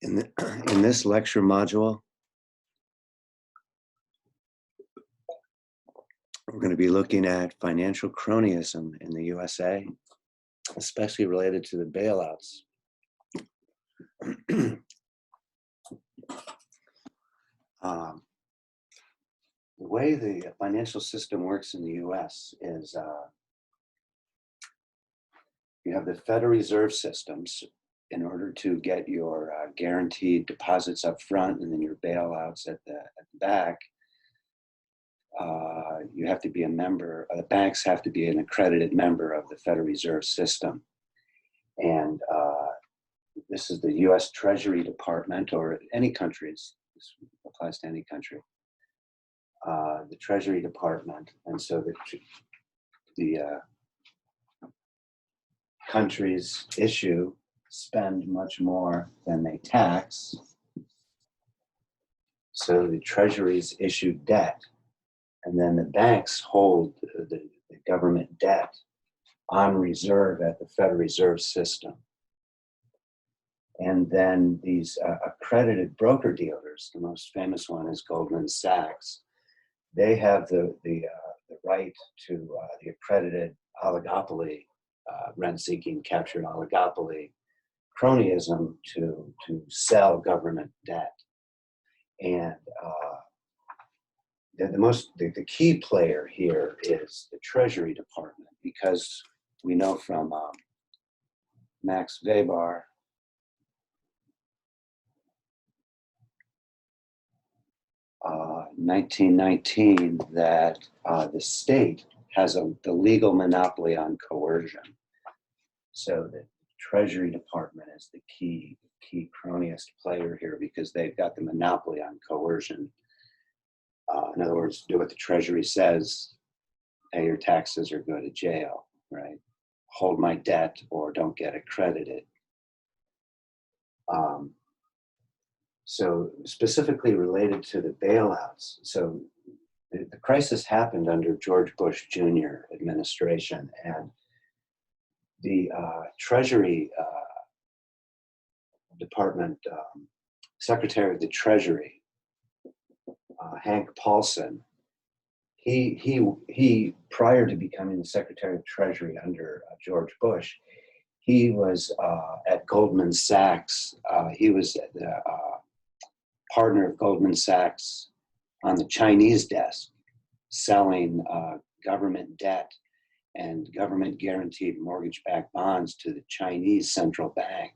In this lecture module, we're going to be looking at financial cronyism in the USA, especially related to the bailouts. The way the financial system works in the US is you have the Federal Reserve systems in order to get your guaranteed deposits up front and then your bailouts at the back. You have to be a member, the banks have to be an accredited member of the Federal Reserve System. And this is the US Treasury Department, or any countries, this applies to any country, the Treasury Department. And so the countries spend much more than they tax. So the treasuries issue debt. And then the banks hold the government debt on reserve at the Federal Reserve System. And then these accredited broker dealers, the most famous one is Goldman Sachs, they have the right to the accredited oligopoly, rent-seeking captured oligopoly, cronyism, to sell government debt. And the key player here is the Treasury Department, because we know from Max Weber, uh, 1919, that the state has the legal monopoly on coercion. So the Treasury Department is the key cronyist player here, because they've got the monopoly on coercion. In other words, do what the Treasury says, pay your taxes or go to jail, right? Hold my debt or don't get accredited. So specifically related to the bailouts, so the crisis happened under George Bush Jr. administration, and the Treasury Department, Secretary of the Treasury, Hank Paulson, he prior to becoming the Secretary of Treasury under George Bush, he was at Goldman Sachs. He was the partner of Goldman Sachs on the Chinese desk, selling government debt and government guaranteed mortgage-backed bonds to the Chinese central bank.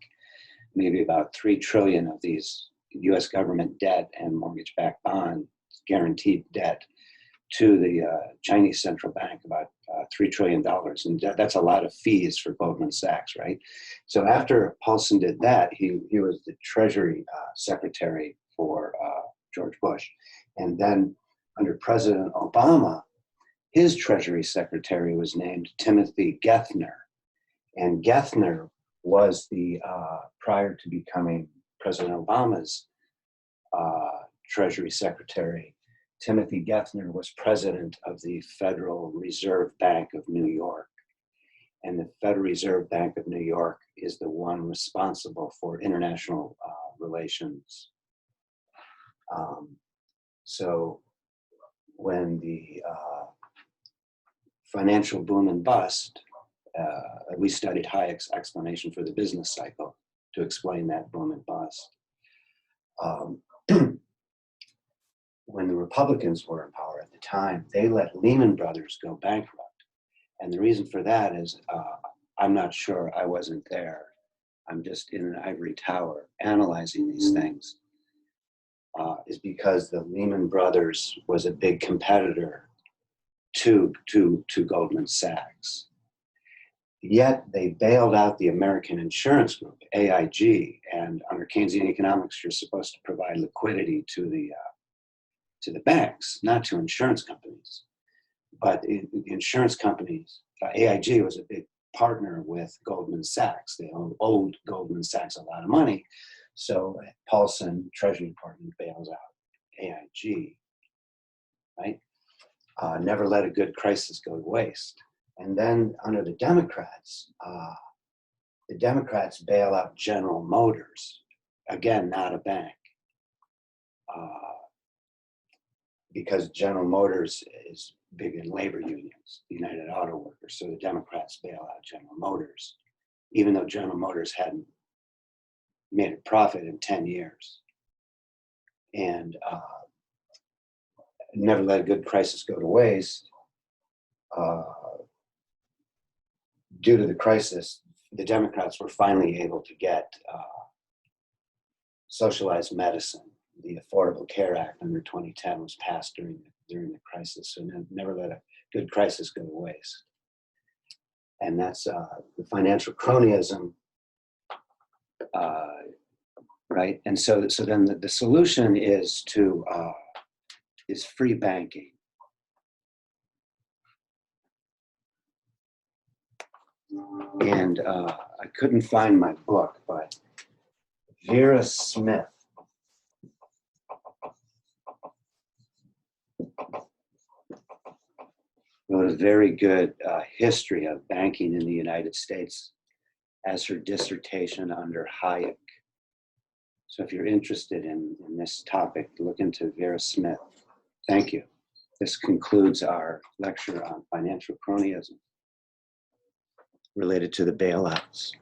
Maybe about 3 trillion of these US government debt and mortgage-backed bond guaranteed debt to the Chinese central bank, about $3 trillion. And that's a lot of fees for Goldman Sachs, right? So after Paulson did that, he was the Treasury Secretary for George Bush. And then under President Obama, his Treasury Secretary was named Timothy Geithner. And Geithner was the, prior to becoming President Obama's Treasury Secretary, Timothy Geithner was president of the Federal Reserve Bank of New York. And the Federal Reserve Bank of New York is the one responsible for international relations. So when the financial boom and bust, we studied Hayek's explanation for the business cycle to explain that boom and bust. When the Republicans were in power at the time, they let Lehman Brothers go bankrupt. And the reason for that is, I'm not sure, I wasn't there. I'm just in an ivory tower analyzing these things, is because the Lehman Brothers was a big competitor to Goldman Sachs. Yet they bailed out the American Insurance Group, AIG, and under Keynesian economics, you're supposed to provide liquidity to the banks, not to insurance companies. But the insurance companies, AIG was a big partner with Goldman Sachs. They owed Goldman Sachs a lot of money. So Paulson, Treasury Department, bails out AIG, right? Never let a good crisis go to waste. And then under the Democrats bail out General Motors. again, not a bank. Because General Motors is big in labor unions, the United Auto Workers, so the Democrats bail out General Motors, even though General Motors hadn't made a profit in 10 years. And never let a good crisis go to waste. Due to the crisis, the Democrats were finally able to get socialized medicine. The Affordable Care Act under 2010 was passed during the crisis, so never let a good crisis go to waste. And that's the financial cronyism, right? And so then the solution is to is free banking. And I couldn't find my book, but Vera Smith wrote a very good history of banking in the United States as her dissertation under Hayek. So if you're interested in this topic, look into Vera Smith. Thank you. This concludes our lecture on financial cronyism related to the bailouts.